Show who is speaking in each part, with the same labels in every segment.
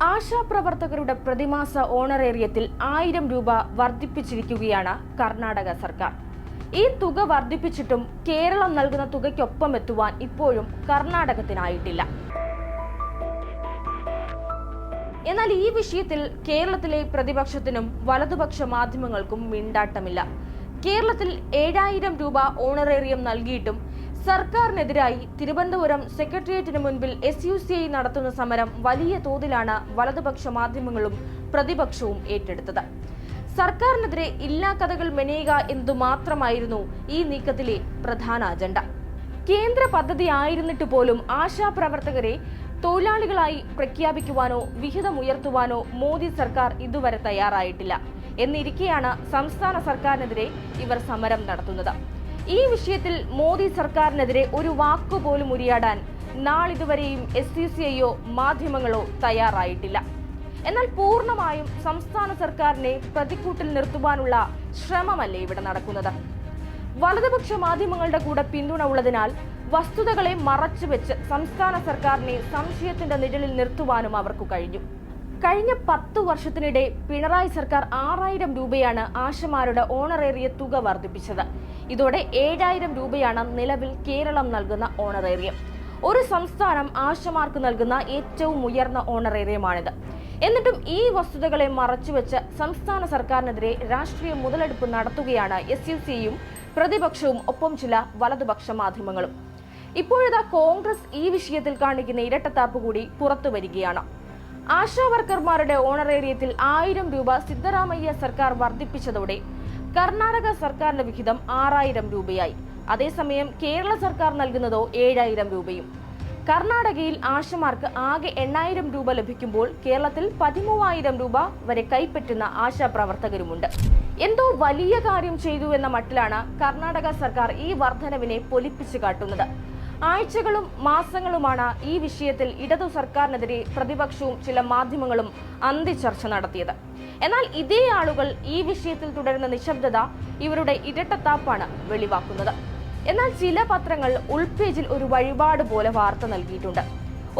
Speaker 1: ആശാപ്രവർത്തകരുടെ പ്രതിമാസ ഓണറേറിയത്തിൽ 1000 രൂപ വർദ്ധിപ്പിച്ചിരിക്കുകയാണ് കർണാടക സർക്കാർ. ഈ തുക വർദ്ധിപ്പിച്ചിട്ടും കേരളം നൽകുന്ന തുകയ്ക്കൊപ്പം എത്തുവാൻ ഇപ്പോഴും കർണാടകത്തിനായിട്ടില്ല. എന്നാൽ ഈ വിഷയത്തിൽ കേരളത്തിലെ പ്രതിപക്ഷത്തിനും വലതുപക്ഷ മാധ്യമങ്ങൾക്കും മിണ്ടാട്ടമില്ല. കേരളത്തിൽ 7000 രൂപ ഓണറേറിയം നൽകിയിട്ടും സർക്കാരിനെതിരായി തിരുവനന്തപുരം സെക്രട്ടേറിയറ്റിന് മുൻപിൽ SUCI നടത്തുന്ന സമരം വലിയ തോതിലാണ് വലതുപക്ഷ മാധ്യമങ്ങളും പ്രതിപക്ഷവും ഏറ്റെടുത്തത്. സർക്കാരിനെതിരെ ഇല്ലാ കഥകൾ മെനയുക എന്നു മാത്രമായിരുന്നു ഈ നീക്കത്തിലെ പ്രധാന അജണ്ട. കേന്ദ്ര പദ്ധതി ആയിരുന്നിട്ട് പോലും ആശാപ്രവർത്തകരെ തൊഴിലാളികളായി പ്രഖ്യാപിക്കുവാനോ വിഹിതമുയർത്തുവാനോ മോദി സർക്കാർ ഇതുവരെ തയ്യാറായിട്ടില്ല. എന്നിരിക്കെയാണ് സംസ്ഥാന സർക്കാരിനെതിരെ ഇവർ സമരം നടത്തുന്നത്. ഈ വിഷയത്തിൽ മോദി സർക്കാരിനെതിരെ ഒരു വാക്കുപോലും ഉരിയാടാൻ നാളിതുവരെയും SUCIയോ മാധ്യമങ്ങളോ തയ്യാറായിട്ടില്ല. എന്നാൽ പൂർണ്ണമായും സംസ്ഥാന സർക്കാരിനെ പ്രതിക്കൂട്ടിൽ നിർത്തുവാനുള്ള ശ്രമമല്ലേ ഇവിടെ നടക്കുന്നത്? വലതുപക്ഷ മാധ്യമങ്ങളുടെ കൂടെ പിന്തുണ ഉള്ളതിനാൽ വസ്തുതകളെ മറച്ചുവെച്ച് സംസ്ഥാന സർക്കാരിനെ സംശയത്തിന്റെ നിഴലിൽ നിർത്തുവാനും അവർക്ക് കഴിഞ്ഞു. കഴിഞ്ഞ 10 വർഷത്തിനിടെ പിണറായി സർക്കാർ 6000 രൂപയാണ് ആശമാരുടെ ഓണറേറിയ തുക വർദ്ധിപ്പിച്ചത്. ഇതോടെ 7000 രൂപയാണ് നിലവിൽ കേരളം നൽകുന്ന ഓണറേറിയം. ഒരു സംസ്ഥാനം ആശമാർക്ക് നൽകുന്ന ഏറ്റവും ഉയർന്ന ഓണറേറിയമാണിത്. എന്നിട്ടും ഈ വസ്തുതകളെ മറച്ചുവെച്ച് സംസ്ഥാന സർക്കാരിനെതിരെ രാഷ്ട്രീയ മുതലെടുപ്പ് നടത്തുകയാണ് SUCIയും പ്രതിപക്ഷവും ഒപ്പം ചില വലതുപക്ഷ മാധ്യമങ്ങളും. ഇപ്പോഴിതാ കോൺഗ്രസ് ഈ വിഷയത്തിൽ കാണിക്കുന്ന ഇരട്ടത്താപ്പ് കൂടി പുറത്തു വരികയാണ്. ആശാ വർക്കർമാരുടെ ഓണറേറിയത്തിൽ 1000 രൂപ സിദ്ധരാമയ്യ സർക്കാർ വർദ്ധിപ്പിച്ചതോടെ കർണാടക സർക്കാരിന്റെ വിഹിതം 6000 രൂപയായി. അതേസമയം കേരള സർക്കാർ നൽകുന്നതോ 7000 രൂപയും. കർണാടകയിൽ ആശമാർക്ക് ആകെ 8000 രൂപ ലഭിക്കുമ്പോൾ കേരളത്തിൽ 13000 രൂപ വരെ കൈപ്പറ്റുന്ന ആശാപ്രവർത്തകരുമുണ്ട്. എന്തോ വലിയ കാര്യം ചെയ്തു എന്ന മട്ടിലാണ് കർണാടക സർക്കാർ ഈ വർധനവിനെ പൊലിപ്പിച്ചു കാട്ടുന്നത്. ആഴ്ചകളും മാസങ്ങളുമാണ് ഈ വിഷയത്തിൽ ഇടതു സർക്കാരിനെതിരെ പ്രതിപക്ഷവും ചില മാധ്യമങ്ങളും അന്തിച്ചർച്ച നടത്തിയത്. എന്നാൽ ഇതേ ആളുകൾ ഈ വിഷയത്തിൽ തുടരുന്ന നിശബ്ദത ഇവരുടെ ഇരട്ടത്താപ്പാണ് വെളിവാക്കുന്നത്. എന്നാൽ ചില പത്രങ്ങൾ ഉൾപേജിൽ ഒരു വഴിപാട് പോലെ വാർത്ത നൽകിയിട്ടുണ്ട്.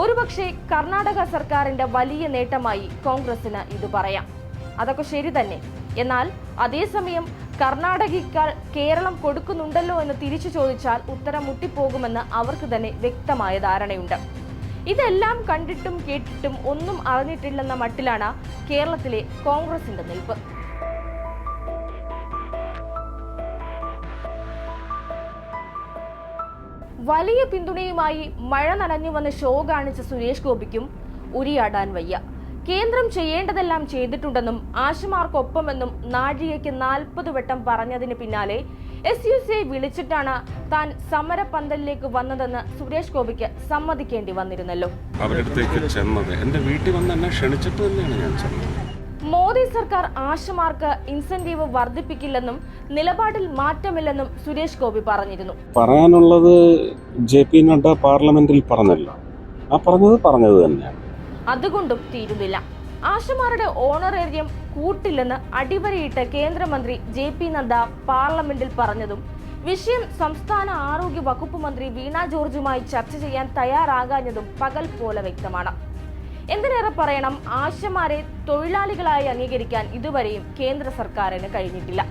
Speaker 1: ഒരുപക്ഷെ കർണാടക സർക്കാരിന്റെ വലിയ നേട്ടമായി കോൺഗ്രസിന് ഇത് പറയാം. അതൊക്കെ ശരി തന്നെ. എന്നാൽ അതേസമയം കർണാടകയ്ക്കാൾ കേരളം കൊടുക്കുന്നുണ്ടല്ലോ എന്ന് തിരിച്ചു ചോദിച്ചാൽ ഉത്തരം മുട്ടിപ്പോകുമെന്ന് അവർക്ക് തന്നെ വ്യക്തമായ ധാരണയുണ്ട്. ഇതെല്ലാം കണ്ടിട്ടും കേട്ടിട്ടും ഒന്നും അറിഞ്ഞിട്ടില്ലെന്ന മട്ടിലാണ് കേരളത്തിലെ കോൺഗ്രസിന്റെ നിൽപ്പ്. വലിയ പിന്തുണയുമായി മഴ നനഞ്ഞു വന്ന് ഷോ കാണിച്ച സുരേഷ് ഗോപിക്കും ഉരിയാടാൻ വയ്യ. കേന്ദ്രം ചെയ്യേണ്ടതെല്ലാം ചെയ്തിട്ടുണ്ടെന്നും ആശമാർക്കൊപ്പമെന്നും നാഴികയ്ക്ക് 40 വട്ടം പറഞ്ഞതിന് പിന്നാലെ SUCI വിളിച്ചിട്ടാണ് താൻ സമരപന്തലിലേക്ക് വന്നതെന്ന് സുരേഷ് ഗോപിക്ക് സമ്മതിക്കേണ്ടി വന്നിരുന്നല്ലോ. മോദി സർക്കാർ ആശമാർക്ക് ഇൻസെന്റീവ് വർദ്ധിപ്പിക്കില്ലെന്നും നിലപാടിൽ മാറ്റമില്ലെന്നും സുരേഷ് ഗോപി പറഞ്ഞിരുന്നു.
Speaker 2: പറയാനുള്ളത് JP നഡ്ഡ പാർലമെന്റിൽ പറഞ്ഞല്ലോ, പറഞ്ഞത് തന്നെയാണ്.
Speaker 1: അതുകൊണ്ടും തീരുന്നില്ല. ആശമാരുടെ ഓണറേറിയം കൂട്ടില്ലെന്ന് അടിവരയിട്ട് കേന്ദ്രമന്ത്രി JP നഡ്ഡ പാർലമെന്റിൽ പറഞ്ഞതും വിഷയം സംസ്ഥാന ആരോഗ്യ വകുപ്പ് മന്ത്രി വീണ ജോർജുമായി ചർച്ച ചെയ്യാൻ തയ്യാറാകാഞ്ഞതും പകൽ പോലെ വ്യക്തമാണ്. എന്തിനേറെ പറയണം, ആശമാരെ തൊഴിലാളികളായി അംഗീകരിക്കാൻ ഇതുവരെയും കേന്ദ്ര സർക്കാരിന് കഴിഞ്ഞിട്ടില്ല.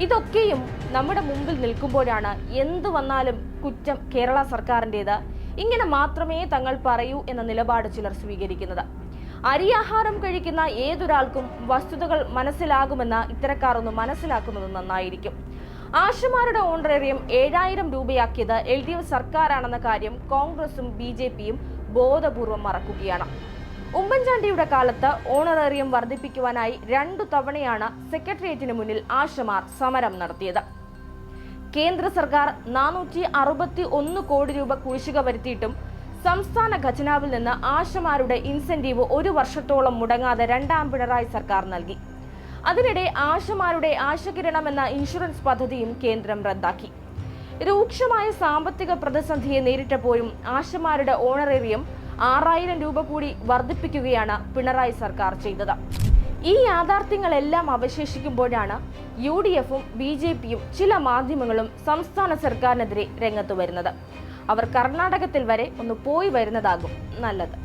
Speaker 1: ഇതൊക്കെയും നമ്മുടെ മുമ്പിൽ നിൽക്കുമ്പോഴാണ് എന്തു വന്നാലും കുറ്റം കേരള സർക്കാരിൻ്റെത്, ഇങ്ങനെ മാത്രമേ തങ്ങൾ പറയൂ എന്ന നിലപാട് ചിലർ സ്വീകരിക്കുന്നത്. അരിയാഹാരം കഴിക്കുന്ന ഏതൊരാൾക്കും വസ്തുതകൾ മനസ്സിലാകുമെന്ന് ഇത്തരക്കാർ ഒന്ന് മനസ്സിലാക്കുന്നത് നന്നായിരിക്കും. ആശമാരുടെ ഓണറേറിയം 7000 രൂപയാക്കിയത് LDF സർക്കാരാണെന്ന കാര്യം കോൺഗ്രസും BJPയും ബോധപൂർവം മറക്കുകയാണ്. ഉമ്മൻചാണ്ടിയുടെ കാലത്ത് ഓണറേറിയം വർദ്ധിപ്പിക്കുവാനായി 2 തവണയാണ് സെക്രട്ടേറിയറ്റിന് മുന്നിൽ ആശമാർ സമരം നടത്തിയത്. കേന്ദ്ര സർക്കാർ 461 കോടി രൂപ കുടിശ്ശിക വരുത്തിയിട്ടും സംസ്ഥാന ഖജനാവിൽ നിന്ന് ആശമാരുടെ ഇൻസെന്റീവ് 1 വർഷത്തോളം മുടങ്ങാതെ 2ാം പിണറായി സർക്കാർ നൽകി. അതിനിടെ ആശമാരുടെ ആശകിരണം എന്ന ഇൻഷുറൻസ് പദ്ധതിയും കേന്ദ്രം റദ്ദാക്കി. രൂക്ഷമായ സാമ്പത്തിക പ്രതിസന്ധിയെ നേരിട്ടപ്പോഴും ആശമാരുടെ ഓണറേറിയം 6000 രൂപ കൂടി വർദ്ധിപ്പിക്കുകയാണ് പിണറായി സർക്കാർ ചെയ്തത്. ഈ യാഥാർത്ഥ്യങ്ങളെല്ലാം അവശേഷിക്കുമ്പോഴാണ് UDFും BJPയും ചില മാധ്യമങ്ങളും സംസ്ഥാന സർക്കാരിനെതിരെ രംഗത്ത് വരുന്നത്. അവർ കർണാടകത്തിൽ വരെ ഒന്ന് പോയി വരുന്നതാകും നല്ലത്.